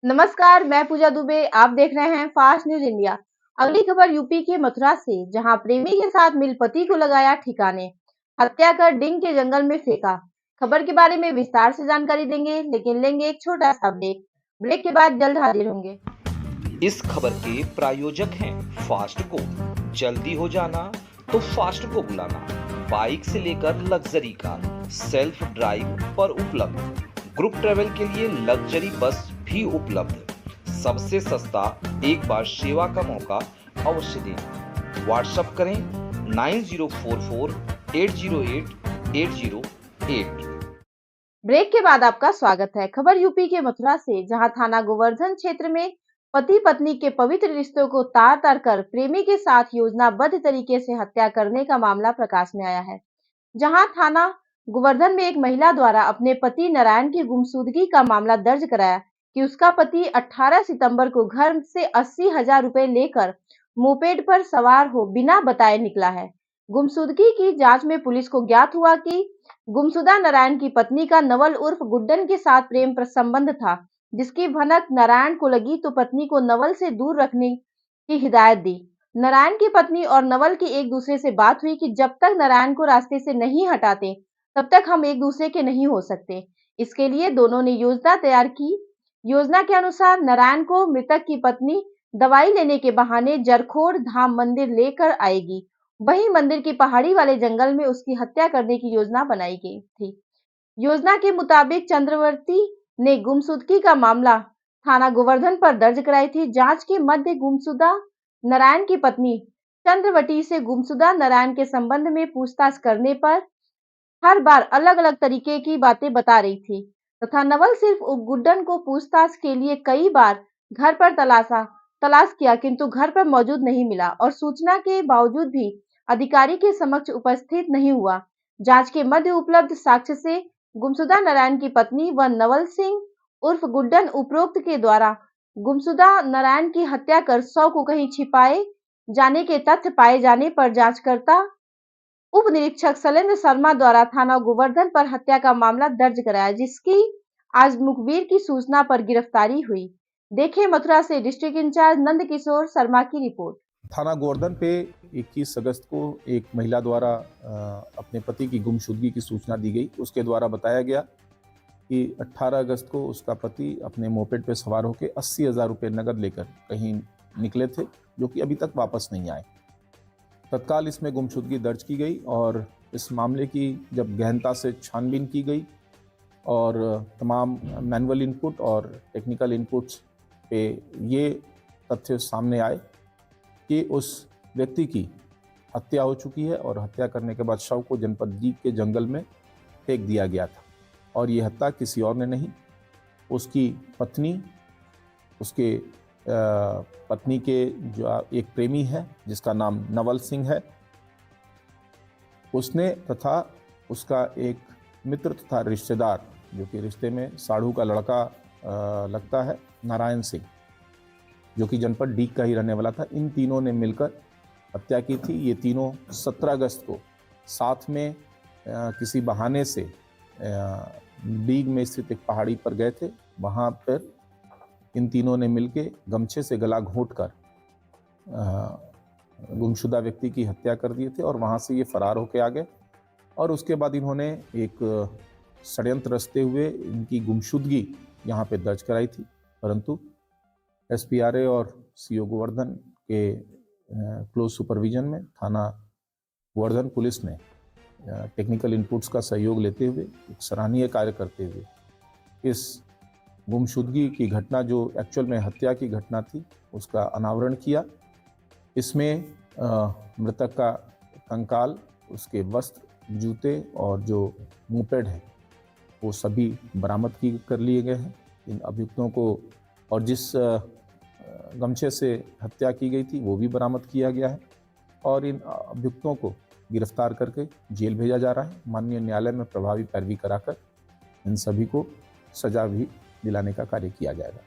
नमस्कार, मैं पूजा दुबे। आप देख रहे हैं फास्ट न्यूज इंडिया। अगली खबर यूपी के मथुरा से, जहां प्रेमी के साथ मिल पति को लगाया ठिकाने, हत्या कर डिंग के जंगल में फेंका। खबर के बारे में विस्तार से जानकारी देंगे, लेकिन लेंगे एक छोटा सा ब्रेक। ब्रेक के बाद जल्द हाजिर होंगे। इस खबर के प्रायोजक हैं फास्ट को। जल्दी हो जाना तो फास्ट को बुलाना। बाइक से लेकर लग्जरी कार, सेल्फ ड्राइव पर उपलब्ध। ग्रुप ट्रेवल के लिए लग्जरी बस भी उपलब्ध। सबसे सस्ता एक बार सेवा का मौका अवश्य दें। व्हाट्सएप करें 9044808808। ब्रेक के बाद आपका स्वागत है। खबर यूपी के मथुरा से, जहां थाना गोवर्धन क्षेत्र में पति पत्नी के पवित्र रिश्तों को तार तार कर प्रेमी के साथ योजनाबद्ध तरीके से हत्या करने का मामला प्रकाश में आया है। जहां थाना गोवर्धन में एक महिला द्वारा अपने पति नारायण की गुमशुदगी का मामला दर्ज कराया कि उसका पति 18 सितंबर को घर से 80,000 रुपए लेकर मोपेड पर सवार हो बिना बताए निकला है। गुमशुदगी की जांच में पुलिस को ज्ञात हुआ कि गुमशुदा नारायण की पत्नी का नवल उर्फ गुड्डन के साथ प्रेम संबंध था, जिसकी भनक नारायण को लगी तो पत्नी को नवल से दूर रखने की हिदायत दी। नारायण की पत्नी और नवल की एक दूसरे से बात हुई कि जब तक नारायण को रास्ते से नहीं हटाते तब तक हम एक दूसरे के नहीं हो सकते। इसके लिए दोनों ने योजना तैयार की। योजना के अनुसार नारायण को मृतक की पत्नी दवाई लेने के बहाने जरखोड़ धाम मंदिर लेकर आएगी। वहीं मंदिर की पहाड़ी वाले जंगल में उसकी हत्या करने की योजना बनाई गई थी। योजना के मुताबिक चंद्रवर्ती ने गुमशुदगी का मामला थाना गोवर्धन पर दर्ज कराई थी। जांच के मध्य गुमशुदा नारायण की पत्नी चंद्रवती से गुमशुदा नारायण के संबंध में पूछताछ करने पर हर बार अलग अलग तरीके की बातें बता रही थी तथा नवल सिर्फ गुड्डन को पूछताछ के लिए कई बार घर पर तलाश किया, किंतु घर पर मौजूद नहीं मिला और सूचना के बावजूद भी अधिकारी के समक्ष उपस्थित नहीं हुआ। जांच के मध्य उपलब्ध साक्ष्य से गुमशुदा नारायण की पत्नी व नवल सिंह उर्फ गुड्डन उपरोक्त के द्वारा गुमशुदा नारायण की हत्या कर शव को कहीं छिपाए जाने के तथ्य पाए जाने पर जांचकर्ता उप निरीक्षक शैलेंद्र शर्मा द्वारा थाना गोवर्धन पर हत्या का मामला दर्ज कराया, जिसकी आज मुखबिर की सूचना पर गिरफ्तारी हुई। देखें मथुरा से डिस्ट्रिक्ट इंचार्ज नंद किशोर शर्मा की रिपोर्ट। थाना गोवर्धन पे 21 अगस्त को एक महिला द्वारा अपने पति की गुमशुदगी की सूचना दी गई। उसके द्वारा बताया गया कि 18 अगस्त को उसका पति अपने मोपेड पे सवार होकर 80,000 रुपये नगद लेकर कहीं निकले थे, जो कि अभी तक वापस नहीं आए। तत्काल इसमें गुमशुदगी दर्ज की गई और इस मामले की जब गहनता से छानबीन की गई और तमाम मैनुअल इनपुट और टेक्निकल इनपुट्स पे ये तथ्य सामने आए कि उस व्यक्ति की हत्या हो चुकी है और हत्या करने के बाद शव को जनपद डी के जंगल में फेंक दिया गया था। और ये हत्या किसी और ने नहीं, उसकी पत्नी, उसके पत्नी के जो एक प्रेमी है जिसका नाम नवल सिंह है, उसने तथा उसका एक मित्र तथा रिश्तेदार, जो कि रिश्ते में साढ़ू का लड़का लगता है, नारायण सिंह, जो कि जनपद डी का ही रहने वाला था, इन तीनों ने मिलकर हत्या की थी। ये तीनों 17 अगस्त को साथ में किसी बहाने से डीग में स्थित एक पहाड़ी पर गए थे। वहाँ पर इन तीनों ने मिलके गमछे से गला घोंटकर गुमशुदा व्यक्ति की हत्या कर दिए थे और वहाँ से ये फरार होके आ गए। और उसके बाद इन्होंने एक षड्यंत्र रचते हुए इनकी गुमशुदगी यहाँ पे दर्ज कराई थी, परंतु एसपीआरए और सीओ गोवर्धन के क्लोज सुपरविजन में थाना गोवर्धन पुलिस ने टेक्निकल इनपुट्स का सहयोग लेते हुए, एक सराहनीय कार्य करते हुए इस गुमशुदगी की घटना, जो एक्चुअल में हत्या की घटना थी, उसका अनावरण किया। इसमें मृतक का कंकाल, उसके वस्त्र, जूते और जो मोपेड है वो सभी बरामद कर लिए गए हैं। इन अभियुक्तों को और जिस गमछे से हत्या की गई थी वो भी बरामद किया गया है और इन अभियुक्तों को गिरफ्तार करके जेल भेजा जा रहा है। माननीय न्यायालय में प्रभावी पैरवी कराकर इन सभी को सजा भी दिलाने का कार्य किया जाएगा।